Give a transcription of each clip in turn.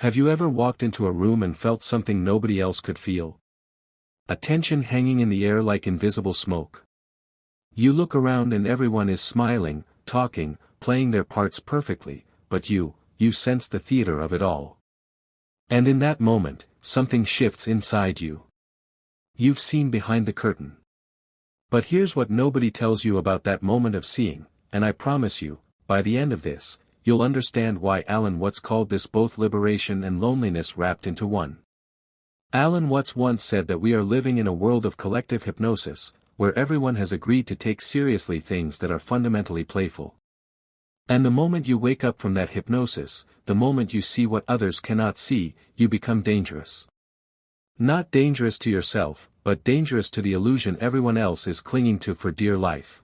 Have you ever walked into a room and felt something nobody else could feel? A tension hanging in the air like invisible smoke. You look around and everyone is smiling, talking, playing their parts perfectly, but you sense the theater of it all. And in that moment, something shifts inside you. You've seen behind the curtain. But here's what nobody tells you about that moment of seeing, and I promise you, by the end of this, you'll understand why Alan Watts called this both liberation and loneliness wrapped into one. Alan Watts once said that we are living in a world of collective hypnosis, where everyone has agreed to take seriously things that are fundamentally playful. And the moment you wake up from that hypnosis, the moment you see what others cannot see, you become dangerous. Not dangerous to yourself, but dangerous to the illusion everyone else is clinging to for dear life.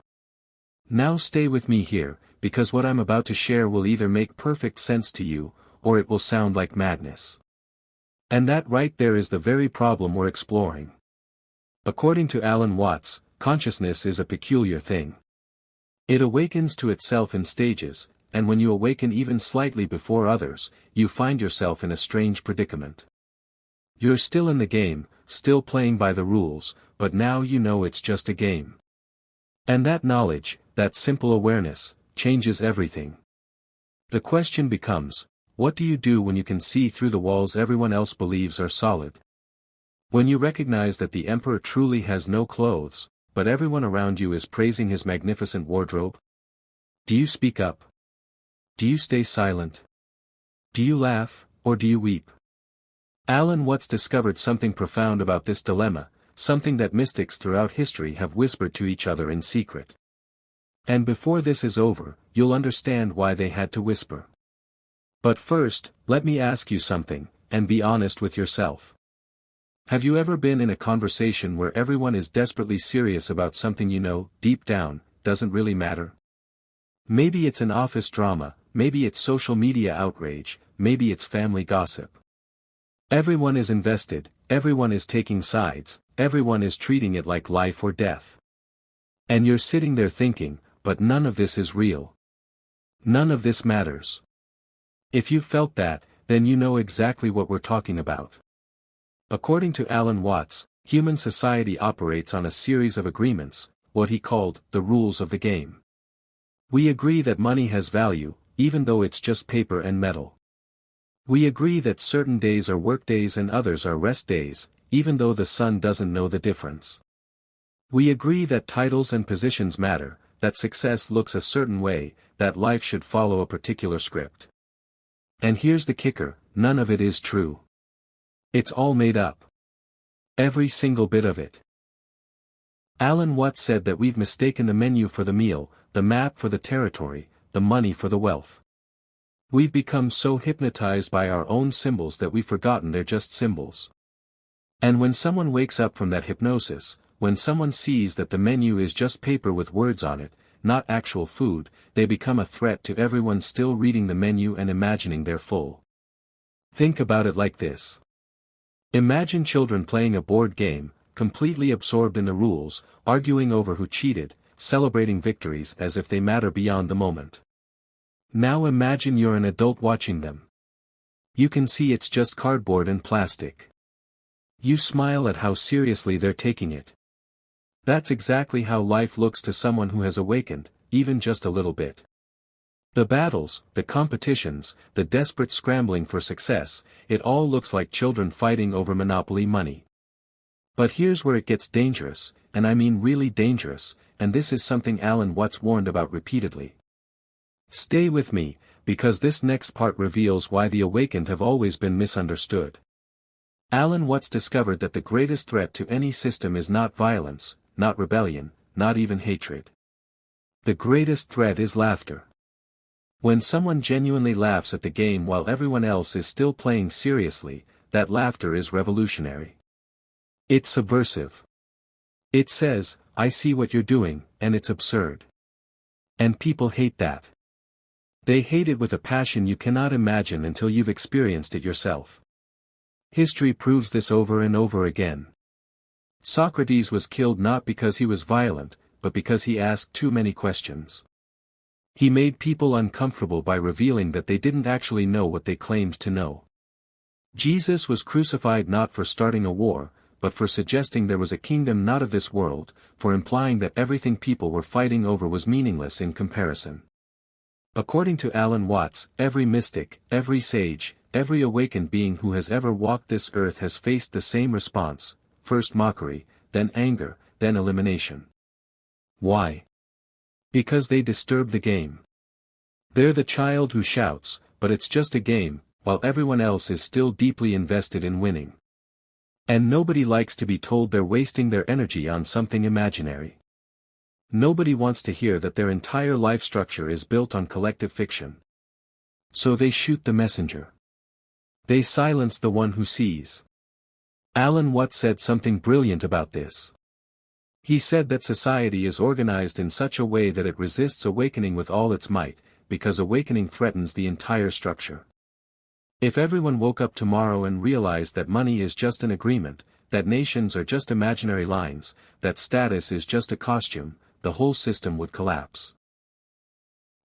Now stay with me here, because what I'm about to share will either make perfect sense to you, or it will sound like madness. And that right there is the very problem we're exploring. According to Alan Watts, consciousness is a peculiar thing. It awakens to itself in stages, and when you awaken even slightly before others, you find yourself in a strange predicament. You're still in the game, still playing by the rules, but now you know it's just a game. And that knowledge, that simple awareness, changes everything. The question becomes, what do you do when you can see through the walls everyone else believes are solid? When you recognize that the emperor truly has no clothes, but everyone around you is praising his magnificent wardrobe? Do you speak up? Do you stay silent? Do you laugh, or do you weep? Alan Watts discovered something profound about this dilemma, something that mystics throughout history have whispered to each other in secret. And before this is over, you'll understand why they had to whisper. But first, let me ask you something, and be honest with yourself. Have you ever been in a conversation where everyone is desperately serious about something you know, deep down, doesn't really matter? Maybe it's an office drama, maybe it's social media outrage, maybe it's family gossip. Everyone is invested, everyone is taking sides, everyone is treating it like life or death. And you're sitting there thinking, but none of this is real. None of this matters. If you felt that, then you know exactly what we're talking about. According to Alan Watts, human society operates on a series of agreements, what he called the rules of the game. We agree that money has value, even though it's just paper and metal. We agree that certain days are work days and others are rest days, even though the sun doesn't know the difference. We agree that titles and positions matter, that success looks a certain way, that life should follow a particular script. And here's the kicker, none of it is true. It's all made up. Every single bit of it. Alan Watts said that we've mistaken the menu for the meal, the map for the territory, the money for the wealth. We've become so hypnotized by our own symbols that we've forgotten they're just symbols. And when someone wakes up from that hypnosis, when someone sees that the menu is just paper with words on it, not actual food, they become a threat to everyone still reading the menu and imagining they're full. Think about it like this. Imagine children playing a board game, completely absorbed in the rules, arguing over who cheated, celebrating victories as if they matter beyond the moment. Now imagine you're an adult watching them. You can see it's just cardboard and plastic. You smile at how seriously they're taking it. That's exactly how life looks to someone who has awakened, even just a little bit. The battles, the competitions, the desperate scrambling for success, it all looks like children fighting over monopoly money. But here's where it gets dangerous, and I mean really dangerous, and this is something Alan Watts warned about repeatedly. Stay with me, because this next part reveals why the awakened have always been misunderstood. Alan Watts discovered that the greatest threat to any system is not violence, not rebellion, not even hatred. The greatest threat is laughter. When someone genuinely laughs at the game while everyone else is still playing seriously, that laughter is revolutionary. It's subversive. It says, I see what you're doing, and it's absurd. And people hate that. They hate it with a passion you cannot imagine until you've experienced it yourself. History proves this over and over again. Socrates was killed not because he was violent, but because he asked too many questions. He made people uncomfortable by revealing that they didn't actually know what they claimed to know. Jesus was crucified not for starting a war, but for suggesting there was a kingdom not of this world, for implying that everything people were fighting over was meaningless in comparison. According to Alan Watts, every mystic, every sage, every awakened being who has ever walked this earth has faced the same response, first mockery, then anger, then elimination. Why? Because they disturb the game. They're the child who shouts, but it's just a game, while everyone else is still deeply invested in winning. And nobody likes to be told they're wasting their energy on something imaginary. Nobody wants to hear that their entire life structure is built on collective fiction. So they shoot the messenger. They silence the one who sees. Alan Watts said something brilliant about this. He said that society is organized in such a way that it resists awakening with all its might, because awakening threatens the entire structure. If everyone woke up tomorrow and realized that money is just an agreement, that nations are just imaginary lines, that status is just a costume, the whole system would collapse.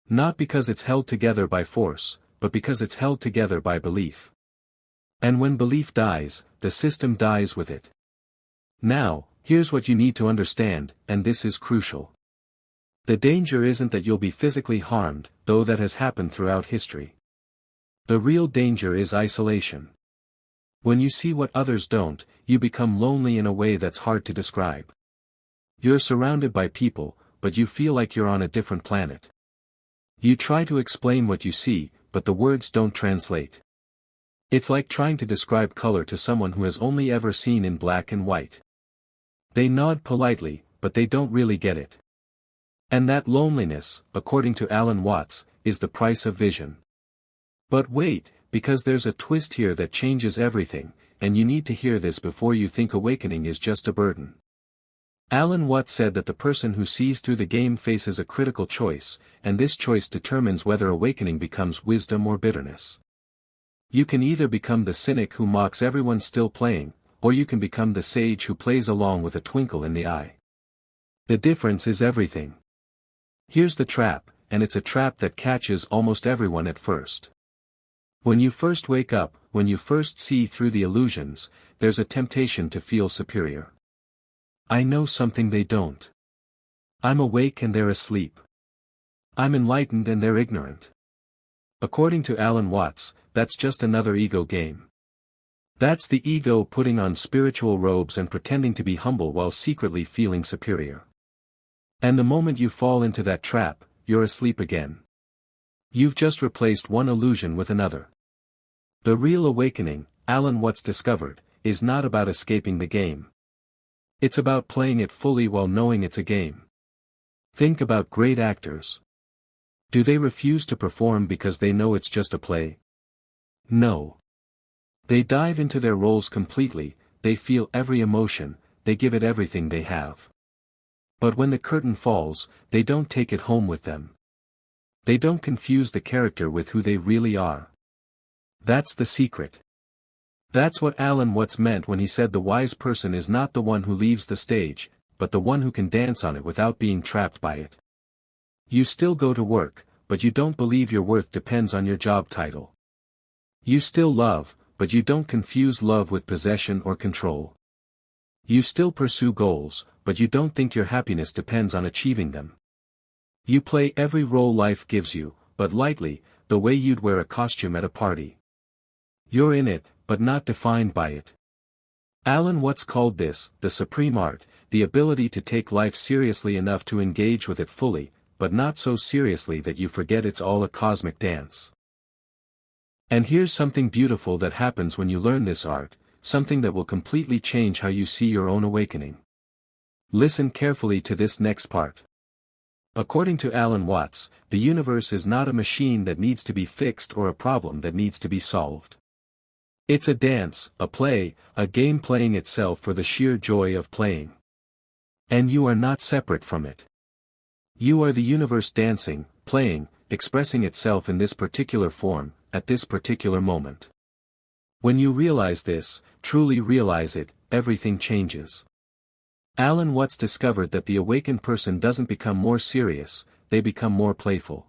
Not because it's held together by force, but because it's held together by belief. And when belief dies, the system dies with it. Now, here's what you need to understand, and this is crucial. The danger isn't that you'll be physically harmed, though that has happened throughout history. The real danger is isolation. When you see what others don't, you become lonely in a way that's hard to describe. You're surrounded by people, but you feel like you're on a different planet. You try to explain what you see, but the words don't translate. It's like trying to describe color to someone who has only ever seen in black and white. They nod politely, but they don't really get it. And that loneliness, according to Alan Watts, is the price of vision. But wait, because there's a twist here that changes everything, and you need to hear this before you think awakening is just a burden. Alan Watts said that the person who sees through the game faces a critical choice, and this choice determines whether awakening becomes wisdom or bitterness. You can either become the cynic who mocks everyone still playing, or you can become the sage who plays along with a twinkle in the eye. The difference is everything. Here's the trap, and it's a trap that catches almost everyone at first. When you first wake up, when you first see through the illusions, there's a temptation to feel superior. I know something they don't. I'm awake and they're asleep. I'm enlightened and they're ignorant. According to Alan Watts, that's just another ego game. That's the ego putting on spiritual robes and pretending to be humble while secretly feeling superior. And the moment you fall into that trap, you're asleep again. You've just replaced one illusion with another. The real awakening, Alan Watts discovered, is not about escaping the game. It's about playing it fully while knowing it's a game. Think about great actors. Do they refuse to perform because they know it's just a play? No. They dive into their roles completely, they feel every emotion, they give it everything they have. But when the curtain falls, they don't take it home with them. They don't confuse the character with who they really are. That's the secret. That's what Alan Watts meant when he said the wise person is not the one who leaves the stage, but the one who can dance on it without being trapped by it. You still go to work, but you don't believe your worth depends on your job title. You still love, but you don't confuse love with possession or control. You still pursue goals, but you don't think your happiness depends on achieving them. You play every role life gives you, but lightly, the way you'd wear a costume at a party. You're in it, but not defined by it. Alan Watts called this, the supreme art, the ability to take life seriously enough to engage with it fully, but not so seriously that you forget it's all a cosmic dance. And here's something beautiful that happens when you learn this art, something that will completely change how you see your own awakening. Listen carefully to this next part. According to Alan Watts, the universe is not a machine that needs to be fixed or a problem that needs to be solved. It's a dance, a play, a game playing itself for the sheer joy of playing. And you are not separate from it. You are the universe dancing, playing, expressing itself in this particular form, at this particular moment. When you realize this, truly realize it, everything changes. Alan Watts discovered that the awakened person doesn't become more serious, they become more playful.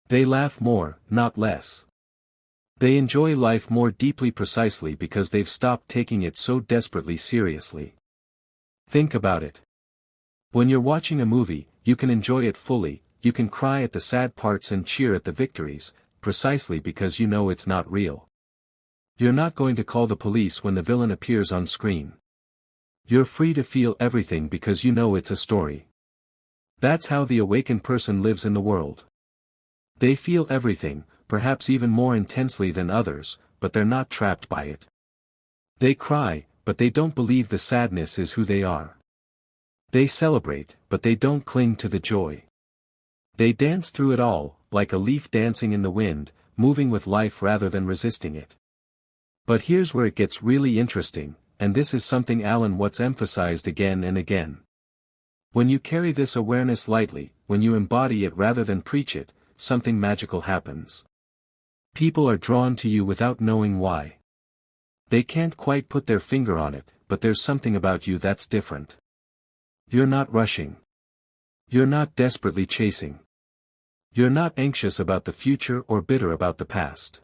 They laugh more, not less. They enjoy life more deeply precisely because they've stopped taking it so desperately seriously. Think about it. When you're watching a movie, you can enjoy it fully, you can cry at the sad parts and cheer at the victories, precisely because you know it's not real. You're not going to call the police when the villain appears on screen. You're free to feel everything because you know it's a story. That's how the awakened person lives in the world. They feel everything, perhaps even more intensely than others, but they're not trapped by it. They cry, but they don't believe the sadness is who they are. They celebrate, but they don't cling to the joy. They dance through it all, like a leaf dancing in the wind, moving with life rather than resisting it. But here's where it gets really interesting, and this is something Alan Watts emphasized again and again. When you carry this awareness lightly, when you embody it rather than preach it, something magical happens. People are drawn to you without knowing why. They can't quite put their finger on it, but there's something about you that's different. You're not rushing. You're not desperately chasing. You're not anxious about the future or bitter about the past.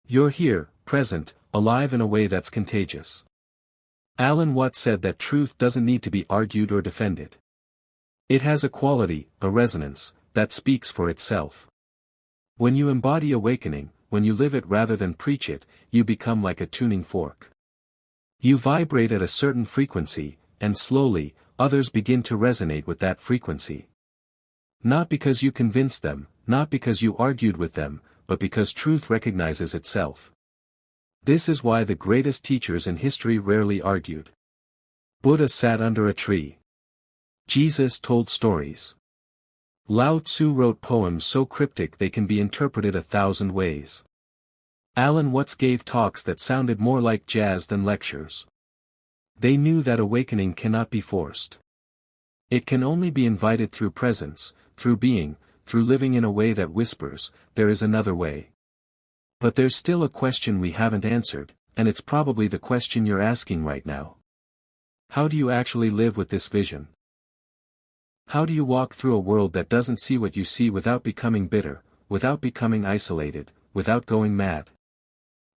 You're here, present, alive in a way that's contagious. Alan Watts said that truth doesn't need to be argued or defended. It has a quality, a resonance, that speaks for itself. When you embody awakening, when you live it rather than preach it, you become like a tuning fork. You vibrate at a certain frequency, and slowly, others begin to resonate with that frequency. Not because you convinced them, not because you argued with them, but because truth recognizes itself. This is why the greatest teachers in history rarely argued. Buddha sat under a tree. Jesus told stories. Lao Tzu wrote poems so cryptic they can be interpreted 1,000 ways. Alan Watts gave talks that sounded more like jazz than lectures. They knew that awakening cannot be forced. It can only be invited through presence, through being, through living in a way that whispers, there is another way. But there's still a question we haven't answered, and it's probably the question you're asking right now. How do you actually live with this vision? How do you walk through a world that doesn't see what you see without becoming bitter, without becoming isolated, without going mad?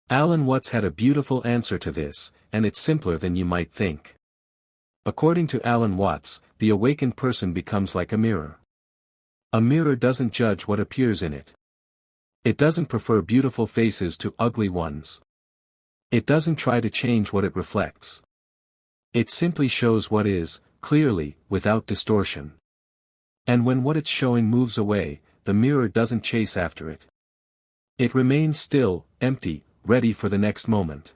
Alan Watts had a beautiful answer to this, and it's simpler than you might think. According to Alan Watts, the awakened person becomes like a mirror. A mirror doesn't judge what appears in it. It doesn't prefer beautiful faces to ugly ones. It doesn't try to change what it reflects. It simply shows what is, clearly, without distortion. And when what it's showing moves away, the mirror doesn't chase after it. It remains still, empty, ready for the next moment.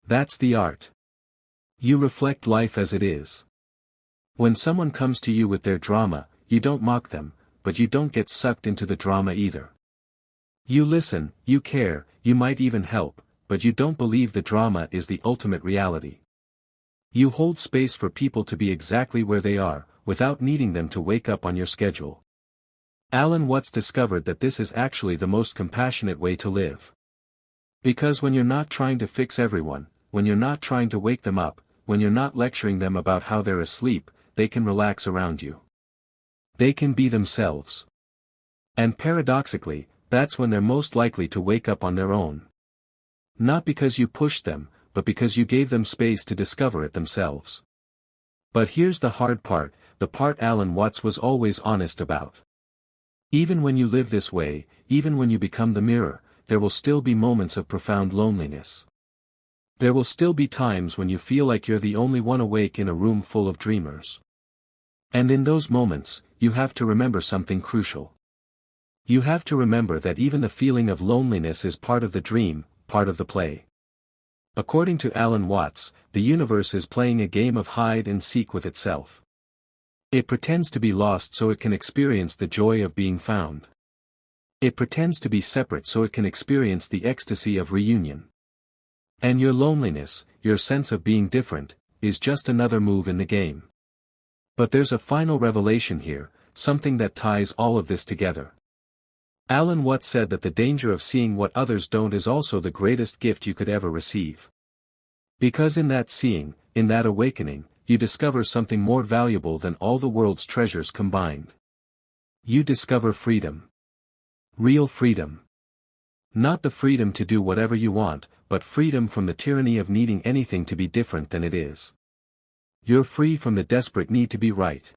That's the art. You reflect life as it is. When someone comes to you with their drama, you don't mock them, but you don't get sucked into the drama either. You listen, you care, you might even help, but you don't believe the drama is the ultimate reality. You hold space for people to be exactly where they are, without needing them to wake up on your schedule. Alan Watts discovered that this is actually the most compassionate way to live. Because when you're not trying to fix everyone, when you're not trying to wake them up, when you're not lecturing them about how they're asleep, they can relax around you. They can be themselves. And paradoxically, that's when they're most likely to wake up on their own. Not because you pushed them, but because you gave them space to discover it themselves. But here's the hard part, the part Alan Watts was always honest about. Even when you live this way, even when you become the mirror, there will still be moments of profound loneliness. There will still be times when you feel like you're the only one awake in a room full of dreamers. And in those moments, you have to remember something crucial. You have to remember that even the feeling of loneliness is part of the dream, part of the play. According to Alan Watts, the universe is playing a game of hide and seek with itself. It pretends to be lost so it can experience the joy of being found. It pretends to be separate so it can experience the ecstasy of reunion. And your loneliness, your sense of being different, is just another move in the game. But there's a final revelation here, something that ties all of this together. Alan Watts said that the danger of seeing what others don't is also the greatest gift you could ever receive. Because in that seeing, in that awakening, you discover something more valuable than all the world's treasures combined. You discover freedom. Real freedom. Not the freedom to do whatever you want, but freedom from the tyranny of needing anything to be different than it is. You're free from the desperate need to be right.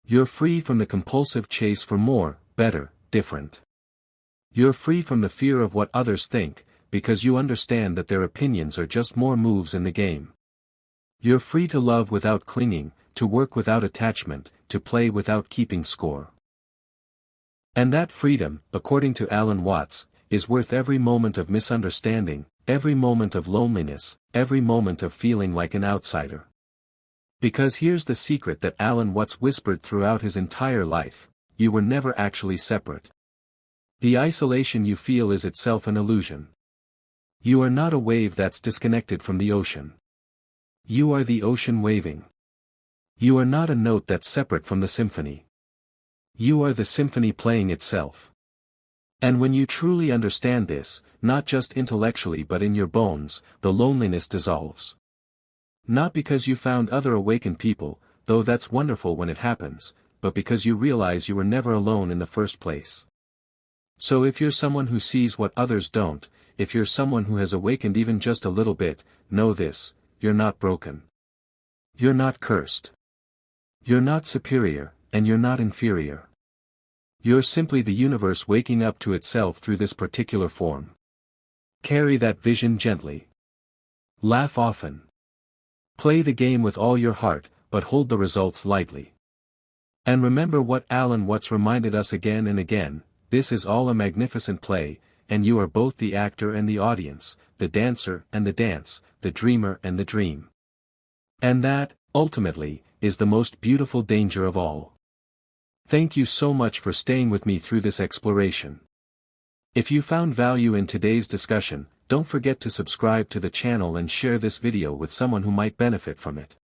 You're free from the compulsive chase for more, better, different. You're free from the fear of what others think, because you understand that their opinions are just more moves in the game. You're free to love without clinging, to work without attachment, to play without keeping score. And that freedom, according to Alan Watts, is worth every moment of misunderstanding, every moment of loneliness, every moment of feeling like an outsider. Because here's the secret that Alan Watts whispered throughout his entire life: you were never actually separate. The isolation you feel is itself an illusion. You are not a wave that's disconnected from the ocean. You are the ocean waving. You are not a note that's separate from the symphony. You are the symphony playing itself. And when you truly understand this, not just intellectually but in your bones, the loneliness dissolves. Not because you found other awakened people, though that's wonderful when it happens, but because you realize you were never alone in the first place. So if you're someone who sees what others don't, if you're someone who has awakened even just a little bit, know this: you're not broken. You're not cursed. You're not superior, and you're not inferior. You're simply the universe waking up to itself through this particular form. Carry that vision gently. Laugh often. Play the game with all your heart, but hold the results lightly. And remember what Alan Watts reminded us again and again: this is all a magnificent play, and you are both the actor and the audience, the dancer and the dance, the dreamer and the dream. And that, ultimately, is the most beautiful danger of all. Thank you so much for staying with me through this exploration. If you found value in today's discussion, don't forget to subscribe to the channel and share this video with someone who might benefit from it.